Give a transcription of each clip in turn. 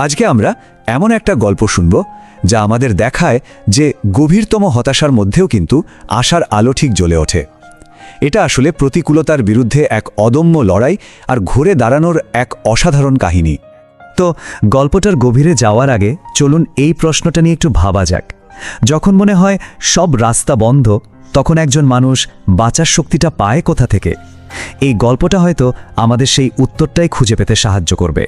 আজকে আমরা এমন একটা গল্প শুনব যা আমাদের দেখায় যে গভীরতম হতাশার মধ্যেও কিন্তু আশার আলো ঠিক জ্বলে ওঠে। এটা আসলে প্রতিকূলতার বিরুদ্ধে এক অদম্য লড়াই আর ঘুরে দাঁড়ানোর এক অসাধারণ কাহিনী। তো গল্পটার গভীরে যাওয়ার আগে চলুন এই প্রশ্নটা নিয়ে একটু ভাবা যাক। যখন মনে হয় সব রাস্তা বন্ধ, তখন একজন মানুষ বাঁচার শক্তিটা পায় কোথা থেকে? এই গল্পটা হয়তো আমাদের সেই উত্তরটাই খুঁজে পেতে সাহায্য করবে।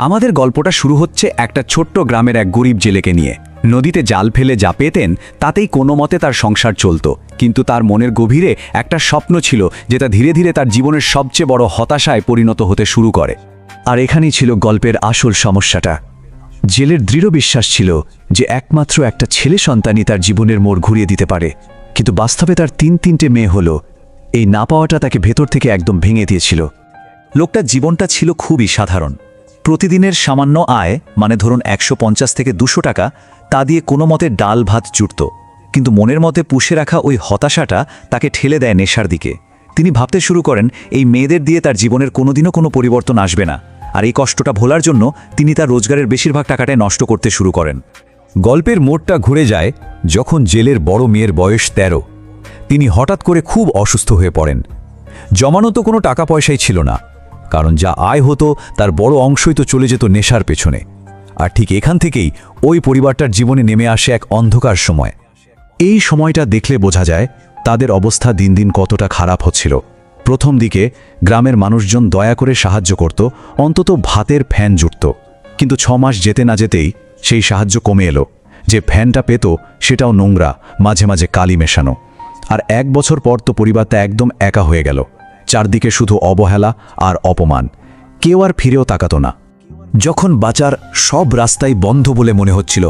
আমাদের গল্পটা শুরু হচ্ছে একটা ছোট্ট গ্রামের এক গরিব জেলেকে নিয়ে। নদীতে জাল ফেলে যা পেতেন তাতেই কোনো মতে তার সংসার চলত, কিন্তু তার মনের গভীরে একটা স্বপ্ন ছিল যেটা ধীরে ধীরে তার জীবনের সবচেয়ে বড় হতাশায় পরিণত হতে শুরু করে। আর এখানেই ছিল গল্পের আসল সমস্যাটা। জেলের দৃঢ় বিশ্বাস ছিল যে একমাত্র একটা ছেলে সন্তানই তার জীবনের মোড় ঘুরিয়ে দিতে পারে, কিন্তু বাস্তবে তার তিনটে মেয়ে হলো। এই না পাওয়াটা তাকে ভেতর থেকে একদম ভেঙে দিয়েছিল। লোকটার জীবনটা ছিল খুবই সাধারণ। প্রতিদিনের সামান্য আয়, মানে ধরুন 150 থেকে 200 টাকা, তা দিয়ে কোনো মতে ডাল ভাত জুটত। কিন্তু মনের মধ্যে পুষে রাখা ওই হতাশাটা তাকে ঠেলে দেয় নেশার দিকে। তিনি ভাবতে শুরু করেন এই মেয়েদের দিয়ে তার জীবনের কোনোদিনও কোনো পরিবর্তন আসবে না, আর এই কষ্টটা ভোলার জন্য তিনি তার রোজগারের বেশিরভাগ টাকাটাই নষ্ট করতে শুরু করেন। গল্পের মোড়টা ঘুরে যায় যখন জেলের বড় মেয়ের বয়স 13। তিনি হঠাৎ করে খুব অসুস্থ হয়ে পড়েন। জমানো তো কোনো টাকা পয়সাই ছিল না, কারণ যা আয় হতো তার বড় অংশই তো চলে যেত নেশার পেছনে। আর ঠিক এখান থেকেই ওই পরিবারটার জীবনে নেমে আসে এক অন্ধকার সময়। এই সময়টা দেখলে বোঝা যায় তাদের অবস্থা দিন দিন কতটা খারাপ হচ্ছিল। প্রথম দিকে গ্রামের মানুষজন দয়া করে সাহায্য করত, অন্তত ভাতের ফ্যান জুটত। কিন্তু 6 মাস যেতে না যেতেই সেই সাহায্য কমে এলো। যে ফ্যানটা পেত সেটাও নোংরা, মাঝে মাঝে কালি মেশানো। আর 1 বছর পর তো পরিবারটা একদম একা হয়ে গেল। চারদিকে শুধু অবহেলা আর অপমান, কেউ আর ফিরেও তাকাতো না। যখন বাঁচার সব রাস্তাই বন্ধ বলে মনে হচ্ছিল,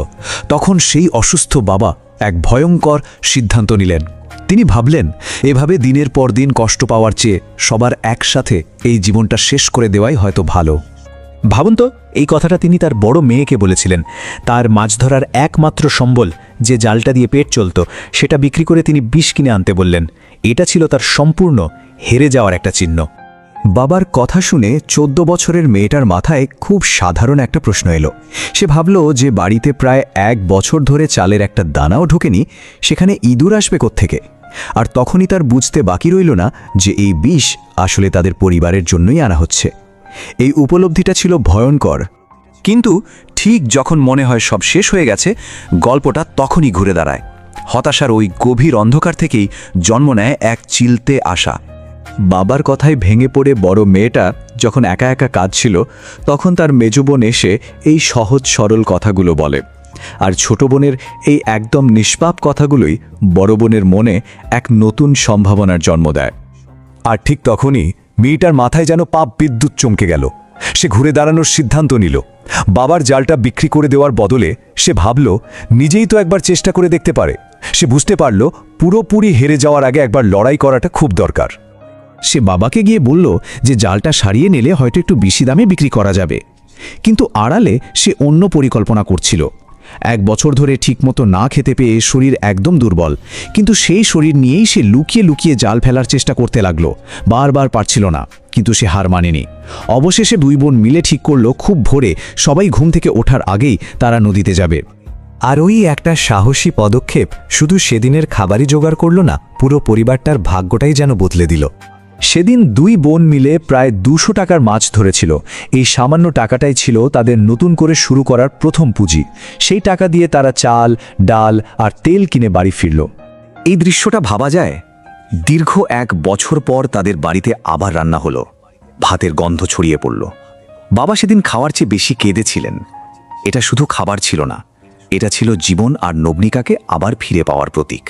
তখন সেই অসুস্থ বাবা এক ভয়ঙ্কর সিদ্ধান্ত নিলেন। তিনি ভাবলেন, এভাবে দিনের পর দিন কষ্ট পাওয়ার চেয়ে সবার একসাথে এই জীবনটা শেষ করে দেওয়াই হয়তো ভালো। ভাবুন তো, এই কথাটা তিনি তার বড় মেয়েকে বলেছিলেন। তার মাছ ধরার একমাত্র সম্বল, যে জালটা দিয়ে পেট চলত, সেটা বিক্রি করে তিনি বিষ কিনে আনতে বললেন। এটা ছিল তার সম্পূর্ণ হেরে যাওয়ার একটা চিহ্ন। বাবার কথা শুনে 14 বছরের মেয়েটার মাথায় খুব সাধারণ একটা প্রশ্ন এলো। সে ভাবল যে বাড়িতে প্রায় 1 বছর ধরে চালের একটা দানাও ঢোকেনি, সেখানে ইঁদুর আসবে কোত্থেকে? আর তখনই তার বুঝতে বাকি রইল না যে এই বিষ আসলে তাদের পরিবারের জন্যই আনা হচ্ছে। এই উপলব্ধিটা ছিল ভয়ঙ্কর। কিন্তু ঠিক যখন মনে হয় সব শেষ হয়ে গেছে, গল্পটা তখনই ঘুরে দাঁড়ায়। হতাশার ওই গভীর অন্ধকার থেকেই জন্ম নেয় এক চিলতে আশা। বাবার কথায় ভেঙে পড়ে বড় মেয়েটা যখন একা একা কাঁদছিল, তখন তার মেজো বোন এসে এই সহজ সরল কথাগুলো বলে। আর ছোট বোনের এই একদম নিষ্পাপ কথাগুলোই বড় বোনের মনে এক নতুন সম্ভাবনার জন্ম দেয়। আর ঠিক তখনই মেয়েটার মাথায় যেন পাপ বিদ্যুৎ চমকে গেল। সে ঘুরে দাঁড়ানোর সিদ্ধান্ত নিল। বাবার জালটা বিক্রি করে দেওয়ার বদলে সে ভাবল নিজেই তো একবার চেষ্টা করে দেখতে পারে। সে বুঝতে পারল পুরোপুরি হেরে যাওয়ার আগে একবার লড়াই করাটা খুব দরকার। সে বাবাকে গিয়ে বলল যে জালটা সারিয়ে নিলে হয়তো একটু বেশি দামে বিক্রি করা যাবে। কিন্তু আড়ালে সে অন্য পরিকল্পনা করছিল। 1 বছর ধরে ঠিকমতো না খেতে পেয়ে শরীর একদম দুর্বল, কিন্তু সেই শরীর নিয়েই সে লুকিয়ে লুকিয়ে জাল ফেলার চেষ্টা করতে লাগলো। বারবার পারছিল না, কিন্তু সে হার মানেনি। অবশেষে 2 বোন মিলে ঠিক করল খুব ভোরে সবাই ঘুম থেকে ওঠার আগেই তারা নদীতে যাবে। আর ওই একটা সাহসী পদক্ষেপ শুধু সেদিনের খাবারই জোগাড় করল না, পুরো পরিবারটার ভাগ্যটাই যেন বদলে দিল। সেদিন 2 বোন মিলে প্রায় 200 টাকার মাছ ধরেছিল। এই সামান্য টাকাটাই ছিল তাদের নতুন করে শুরু করার প্রথম পুঁজি। সেই টাকা দিয়ে তারা চাল, ডাল আর তেল কিনে বাড়ি ফিরল। এই দৃশ্যটা ভাবা যায়। দীর্ঘ 1 বছর পর তাদের বাড়িতে আবার রান্না হলো। ভাতের গন্ধ ছড়িয়ে পড়ল। বাবা সেদিন খাওয়ার চেয়ে বেশি কেঁদেছিলেন। এটা শুধু খাবার ছিল না, এটা ছিল জীবন আর নবনিকাকে আবার ফিরে পাওয়ার প্রতীক।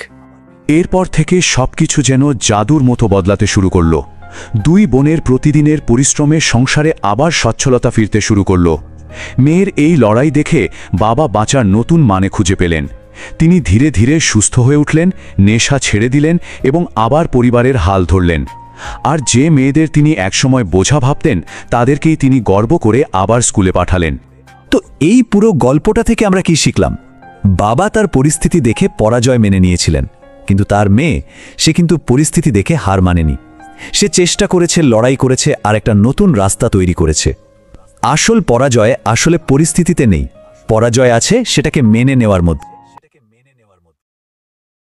এরপর থেকে সবকিছু যেন জাদুর মতো বদলাতে শুরু করল। 2 বোনের প্রতিদিনের পরিশ্রমে সংসারে আবার সচ্ছলতা ফিরতে শুরু করল। মেয়ের এই লড়াই দেখে বাবা বাঁচার নতুন মানে খুঁজে পেলেন। তিনি ধীরে ধীরে সুস্থ হয়ে উঠলেন, নেশা ছেড়ে দিলেন এবং আবার পরিবারের হাল ধরলেন। আর যে মেয়েদের তিনি একসময় বোঝা ভাবতেন, তাদেরকেই তিনি গর্ব করে আবার স্কুলে পাঠালেন। তো এই পুরো গল্পটা থেকে আমরা কি শিখলাম? বাবা তার পরিস্থিতি দেখে পরাজয় মেনে নিয়েছিলেন, কিন্তু তার মেয়ে, সে কিন্তু পরিস্থিতি দেখে হার মানেনি। সে চেষ্টা করেছে, লড়াই করেছে আর একটা নতুন রাস্তা তৈরি করেছে। আসল পরাজয় আসলে পরিস্থিতিতে নেই, পরাজয় আছে সেটাকে মেনে নেওয়ার মধ্যে।